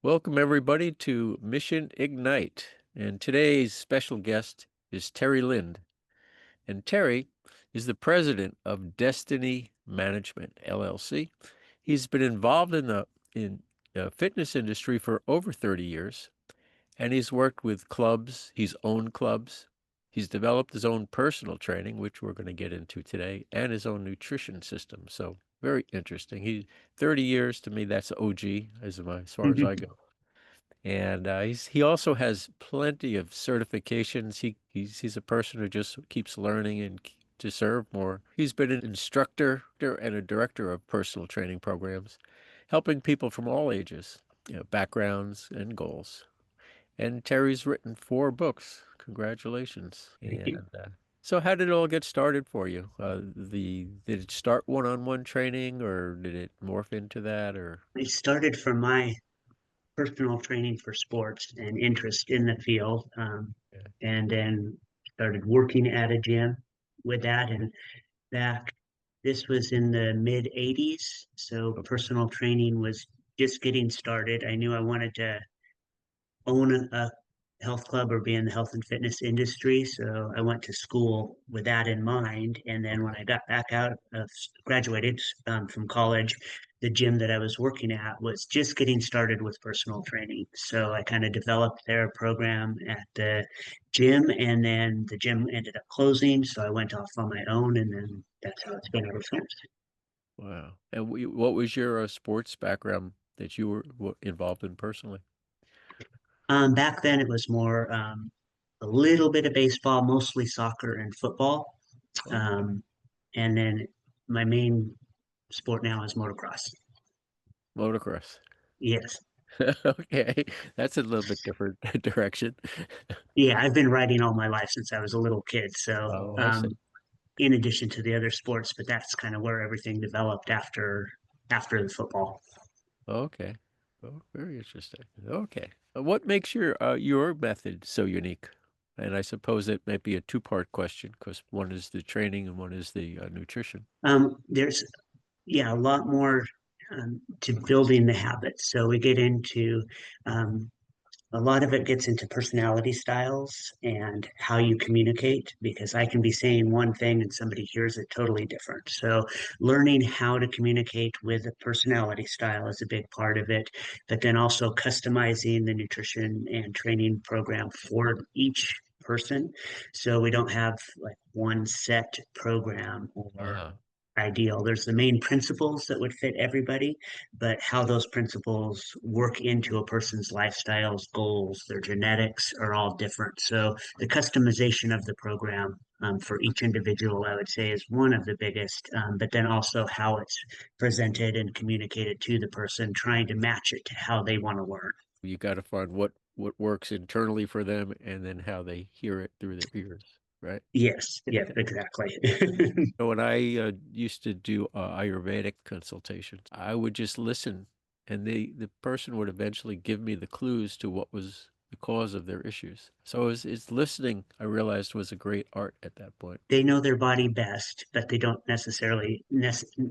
Welcome, everybody, to Mission Ignite. And today's special guest is Terry Linde. And Terry is the president of Destiny Management, LLC. He's been involved in the fitness industry for over 30 years, and he's worked with clubs. He's owned clubs. He's developed his own personal training, which we're going to get into today, and his own nutrition system. So very interesting. 30 years to me, that's OG as far as I go. And he also has plenty of certifications. He's a person who just keeps learning and to serve more. He's been an instructor and a director of personal training programs, helping people from all ages, backgrounds and goals. And Terry's written 4 books. Congratulations. Thank you. So how did it all get started for you? Did it start one-on-one training, or did it morph into that, or? I started from my personal training for sports and interest in the field, Yeah. and then started working at a gym with that. And back, this was in the mid 80s. So Okay. personal training was just getting started. I knew I wanted to own a health club or be in the health and fitness industry. So I went to school with that in mind. And then when Okay. I got back out of graduated from college, the gym that I was working at was just getting started with personal training. So I kind of developed their program at the gym, and then the gym ended up closing. So I went off on my own, and then that's how it's been ever since. Wow. And what was your sports background that you were involved in personally? Back then, it was more a little bit of baseball, mostly soccer and football. Oh, okay. Um, and then my main sport now is motocross. Motocross. Yes. Okay. That's a little bit different direction. Yeah, I've been riding all my life since I was a little kid. So, Oh, I see. in addition to the other sports, but that's kind of where everything developed after the football. Okay. Oh, very interesting. Okay. What makes your method so unique? And I suppose it might be a two-part question because one is the training and one is the nutrition. There's yeah, a lot more to building the habits. So we get into um, a lot of it gets into personality styles and how you communicate, because I can be saying one thing and somebody hears it totally different. So learning how to communicate with a personality style is a big part of it, but then also customizing the nutrition and training program for each person. So we don't have like one set program or Uh-huh. ideal. There's the main principles that would fit everybody, but how those principles work into a person's lifestyles, goals, their genetics are all different. So the customization of the program for each individual, I would say, is one of the biggest, but then also how it's presented and communicated to the person, trying to match it to how they want to learn. You got to find what works internally for them and then how they hear it through their ears, right? Yes, yes, exactly. So when I used to do Ayurvedic consultations, I would just listen, and the person would eventually give me the clues to what was the cause of their issues. So it's listening, I realized, was a great art at that point. They know their body best, but they don't necessarily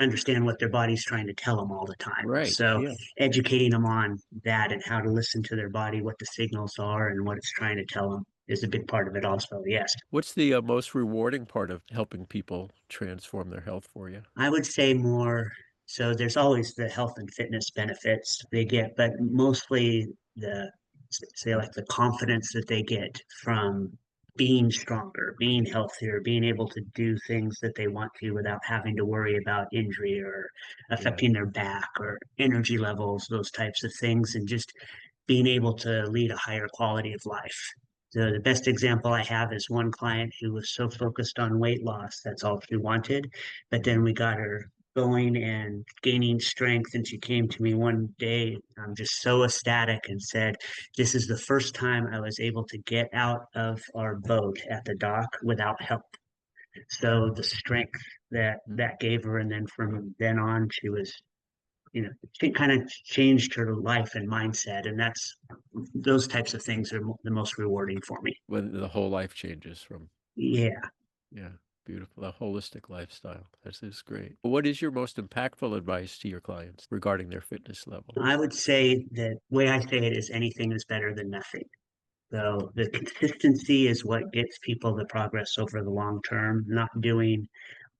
understand what their body's trying to tell them all the time. Right. So, Yeah. educating them on that and how to listen to their body, what the signals are, and what it's trying to tell them is a big part of it, also. Yes. What's the most rewarding part of helping people transform their health for you? I would say more. So, there's always the health and fitness benefits they get, but mostly the, say, like the confidence that they get from being stronger, being healthier, being able to do things that they want to without having to worry about injury or Yeah. affecting their back or energy levels, those types of things, and just being able to lead a higher quality of life. So the best example I have is one client who was so focused on weight loss, that's all she wanted. But then we got her going and gaining strength. And she came to me one day, just so ecstatic, and said, "This is the first time I was able to get out of our boat at the dock without help." So the strength that Mm. that gave her, and then from then on, she was, she kind of changed her life and mindset. And that's those types of things are the most rewarding for me. When the whole life changes from, Yeah. yeah. beautiful. A holistic lifestyle. This is great. What is your most impactful advice to your clients regarding their fitness level? I would say that way I say it is anything is better than nothing. So the consistency is what gets people the progress over the long term, not doing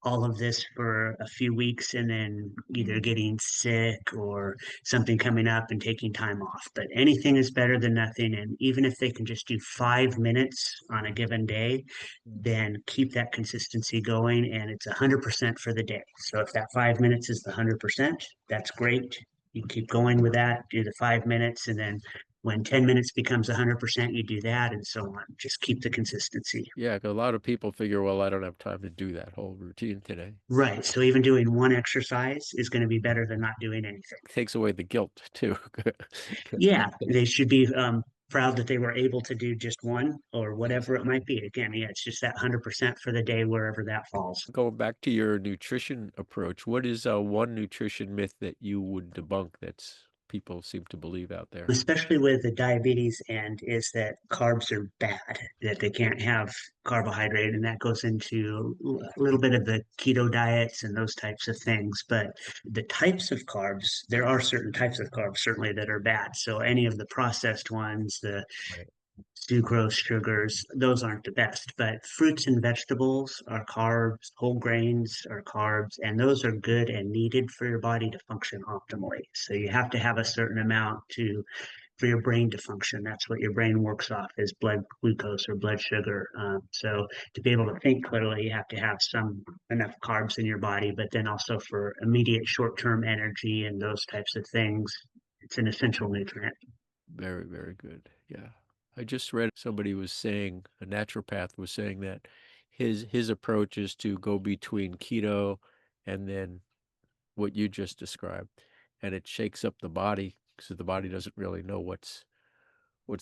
all of this for a few weeks and then either getting sick or something coming up and taking time off. But anything is better than nothing. And even if they can just do 5 minutes on a given day, then keep that consistency going. And it's 100% for the day. So if that 5 minutes is the 100%, that's great. You keep going with that, do the 5 minutes. And then when 10 minutes becomes 100%, you do that and so on. Just keep the consistency. Yeah, 'cause a lot of people figure, well, I don't have time to do that whole routine today. Right. So even doing one exercise is going to be better than not doing anything. Takes away the guilt too. Yeah, they should be proud that they were able to do just one or whatever it might Absolutely. be. Again, yeah, it's just that 100% for the day, wherever that falls. Going back to your nutrition approach, what is one nutrition myth that you would debunk that's people seem to believe out there? Especially with the diabetes and is that carbs are bad, that they can't have carbohydrate, and that goes into a little bit of the keto diets and those types of things. But the types of carbs, there are certain types of carbs certainly that are bad. So any of the processed ones, the Right. sucrose, sugars, those aren't the best. But fruits and vegetables are carbs, whole grains are carbs, and those are good and needed for your body to function optimally. So you have to have a certain amount to for your brain to function. That's what your brain works off is blood glucose or blood sugar. So to be able to think clearly, you have to have some enough carbs in your body, but then also for immediate short-term energy and those types of things, it's an essential nutrient. Very, very good. Yeah. I just read somebody was saying, a naturopath was saying that his approach is to go between keto and then what you just described. And it shakes up the body because the body doesn't really know what's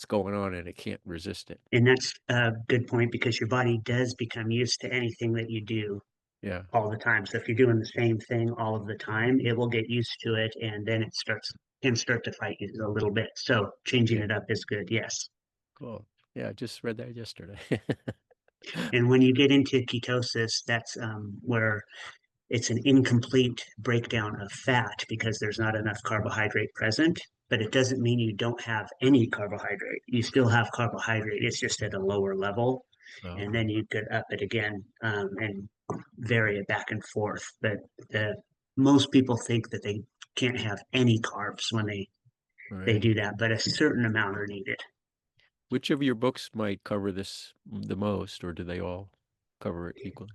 going on and it can't resist it. And that's a good point because your body does become used to anything that you do Yeah. all the time. So if you're doing the same thing all of the time, it will get used to it and then it starts can start to fight you a little bit. So changing Okay. it up is good, yes. Cool. Yeah, I just read that yesterday. And when you get into ketosis, that's where it's an incomplete breakdown of fat because there's not enough carbohydrate present. But it doesn't mean you don't have any carbohydrate. You still have carbohydrate. It's just at a lower level. And Oh, then you could up it again and vary it back and forth. But the, most people think that they can't have any carbs when they right. do that, but a certain amount are needed. Which of your books might cover this the most, or do they all cover it equally?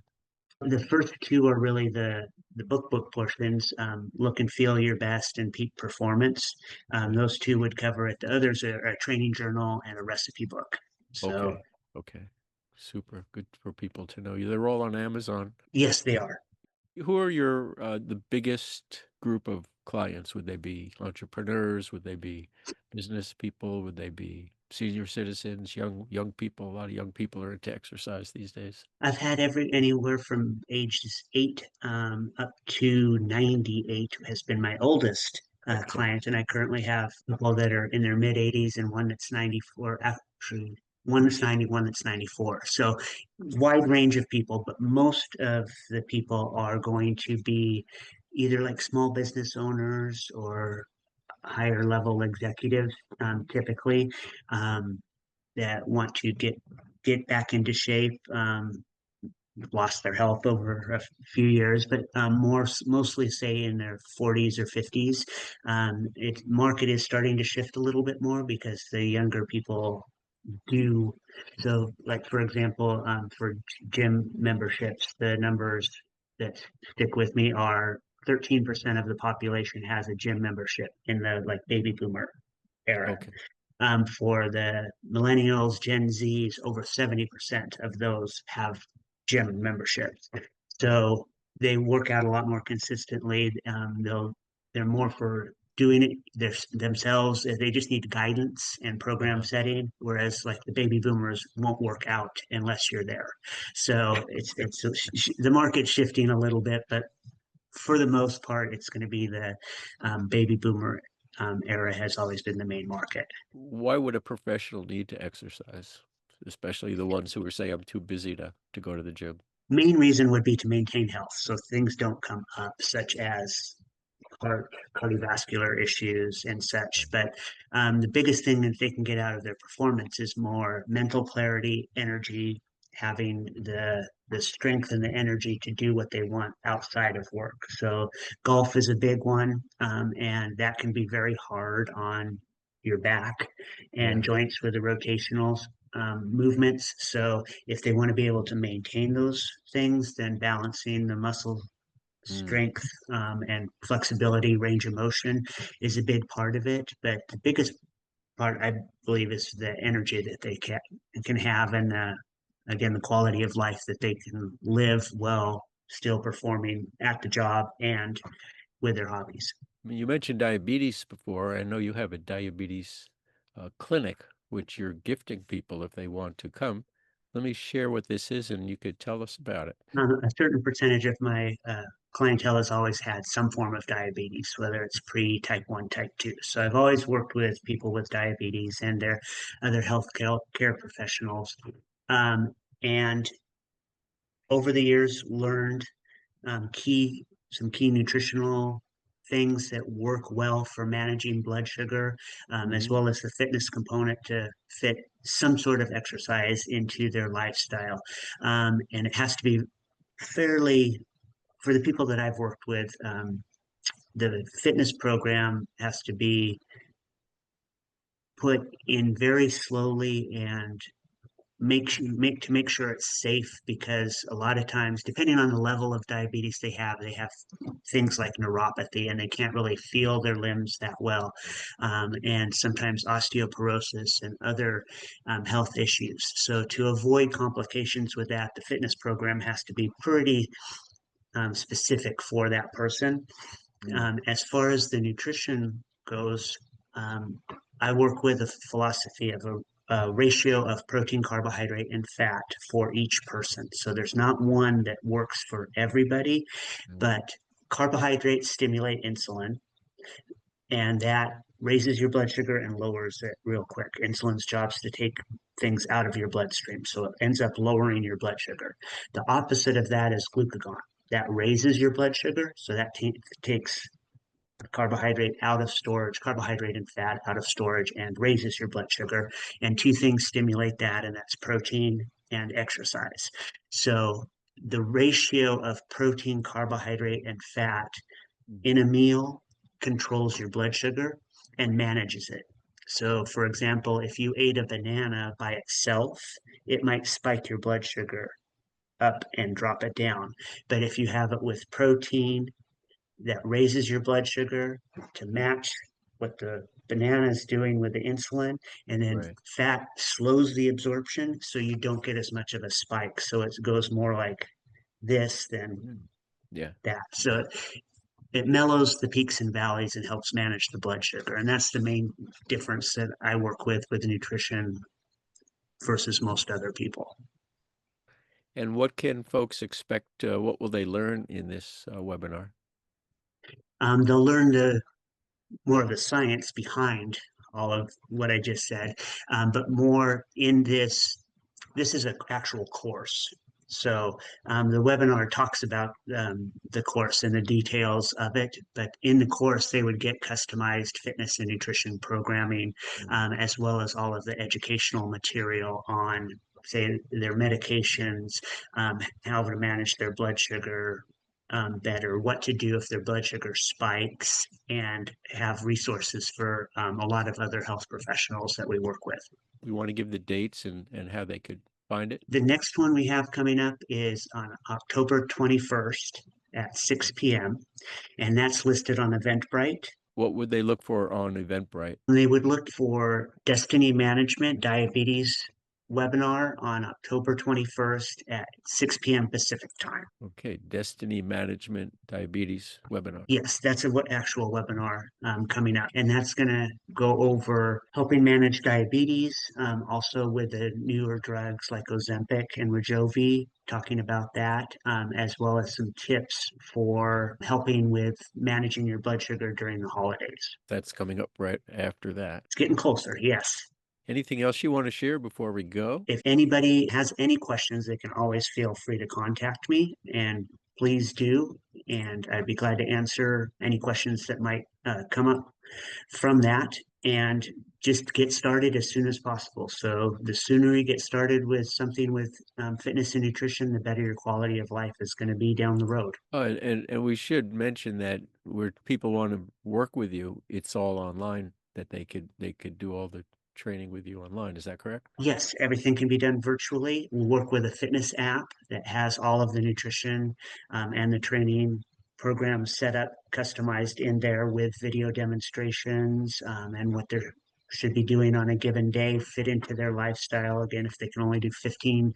The first two are really the book portions, look and feel your best and peak performance. Right. Those two would cover it. The others are a training journal and a recipe book. So Okay. Okay. Super. Good for people to know. They're all on Amazon. yes, they are. Who are your the biggest group of clients? Would they be entrepreneurs? Would they be business people? Would they be senior citizens, young people? A lot of young people are into exercise these days. I've had anywhere from ages 8 up to 98 has been my oldest Okay. client, and I currently have people that are in their mid 80s and one that's 94. Actually, one that's 90, one that's 94. So wide range of people, but most of the people are going to be either like small business owners or higher level executives, typically. Um, that want to get back into shape. Lost their health over a few years, but mostly say in their 40s or 50s. It market is starting to shift a little bit more because the younger people do so. Like for example, for gym memberships, the numbers that stick with me are 13% of the population has a gym membership in the like baby boomer era. Okay. For the millennials, Gen Zs, over 70% of those have gym memberships. So they work out a lot more consistently. They're more for doing it themselves. They just need guidance and program Uh-huh. setting, whereas like the baby boomers won't work out unless you're there. So it's the market's shifting a little bit, but for the most part, it's going to be the baby boomer era has always been the main market. Why would a professional need to exercise? Especially the ones who are saying I'm too busy to go to the gym. Main reason would be to maintain health, so things don't come up, such as cardiovascular issues and such. But the biggest thing that they can get out of their performance is more mental clarity, energy, having the strength and the energy to do what they want outside of work. So golf is a big one, and that can be very hard on your back and Yeah. joints with the rotational movements. So if they want to be able to maintain those things, then balancing the muscle Mm. strength and flexibility, range of motion is a big part of it. But the biggest part, I believe, is the energy that they can have, and again, the quality of life that they can live while still performing at the job and with their hobbies. I mean, you mentioned diabetes before. I know you have a diabetes clinic, which you're gifting people if they want to come. Let me share what this is, and you could tell us about it. A certain percentage of my clientele has always had some form of diabetes, whether it's pre type 1, type 2. So I've always worked with people with diabetes and their other health care professionals. Um, and over the years, learned some key nutritional things that work well for managing blood sugar, as Hmm. well as the fitness component to fit some sort of exercise into their lifestyle. And it has to be fairly, for the people that I've worked with, the fitness program has to be put in very slowly and make sure it's safe, because a lot of times, depending on the level of diabetes they have things like neuropathy, and they can't really feel their limbs that well, and sometimes osteoporosis and other health issues. So to avoid complications with that, the fitness program has to be pretty specific for that person. Mm. As far as the nutrition goes, um, I work with a philosophy of a ratio of protein, carbohydrate, and fat for each person. So there's not one that works for everybody, Mm. but carbohydrates stimulate insulin, and that raises your blood sugar and lowers it real quick. Insulin's job is to take things out of your bloodstream, so it ends up lowering your blood sugar. The opposite of that is glucagon. That raises your blood sugar, so that takes carbohydrate out of storage, carbohydrate and fat out of storage, and raises your blood sugar. And two things stimulate that, and that's protein and exercise. So the ratio of protein, carbohydrate, and fat Mm. in a meal controls your blood sugar and manages it. So, for example, if you ate a banana by itself, it might spike your blood sugar up and drop it down. But if you have it with protein that raises your blood sugar to match what the banana is doing with the insulin, and then Right. fat slows the absorption, so you don't get as much of a spike. So it goes more like this than Mm. Yeah. that. So it mellows the peaks and valleys and helps manage the blood sugar. And that's the main difference that I work with nutrition versus most other people. And what can folks expect? What will they learn in this webinar? They'll learn more of the science behind all of what I just said, but more in this. This is an actual course. So the webinar talks about the course and the details of it, but in the course they would get customized fitness and nutrition programming, Mm. as well as all of the educational material on, say, their medications, how to manage their blood sugar better, what to do if their blood sugar spikes, and have resources for a lot of other health professionals that we work with. We want to give the dates and how they could find it. The next one we have coming up is on October 21st at 6 p.m., and that's listed on Eventbrite. What would they look for on Eventbrite? They would look for Destiny Management Diabetes webinar on October 21st at 6 p.m. Pacific time. Okay, Destiny Management Diabetes webinar. Yes, that's a actual webinar coming up, and that's going to go over helping manage diabetes, also with the newer drugs like Ozempic and Wegovy, talking about that, as well as some tips for helping with managing your blood sugar during the holidays. That's coming up right after that. It's getting closer, yes. Anything else you want to share before we go? If anybody has any questions, they can always feel free to contact me, and please do. And I'd be glad to answer any questions that might come up from that, and just get started as soon as possible. So the sooner you get started with something with fitness and nutrition, the better your quality of life is going to be down the road. Oh, and we should mention that where people want to work with you, it's all online that they could do all the training with you online. Is that correct? Yes, everything can be done virtually. We work with a fitness app that has all of the nutrition and the training programs set up, customized in there with video demonstrations and what they should be doing on a given day, fit into their lifestyle. Again, if they can only do 15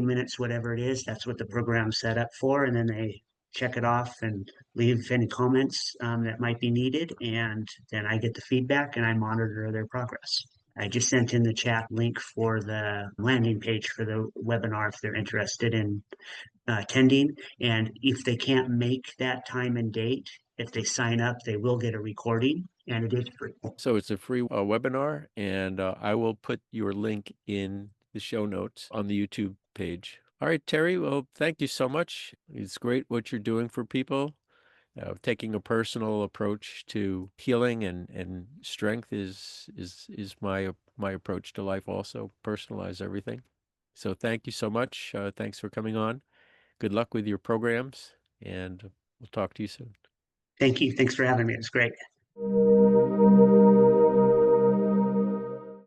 minutes, whatever it is, that's what the program's set up for. And then they check it off and leave any comments that might be needed. And then I get the feedback and I monitor their progress. I just sent in the chat link for the landing page for the webinar if they're interested in attending. And if they can't make that time and date, if they sign up, they will get a recording and it is free. So it's a free webinar, and I will put your link in the show notes on the YouTube page. All right, Terry. Well, thank you so much. It's great what you're doing for people. Taking a personal approach to healing and strength is my approach to life. Also, personalize everything. So thank you so much. Thanks for coming on. Good luck with your programs, and we'll talk to you soon. Thank you. Thanks for having me. It's great.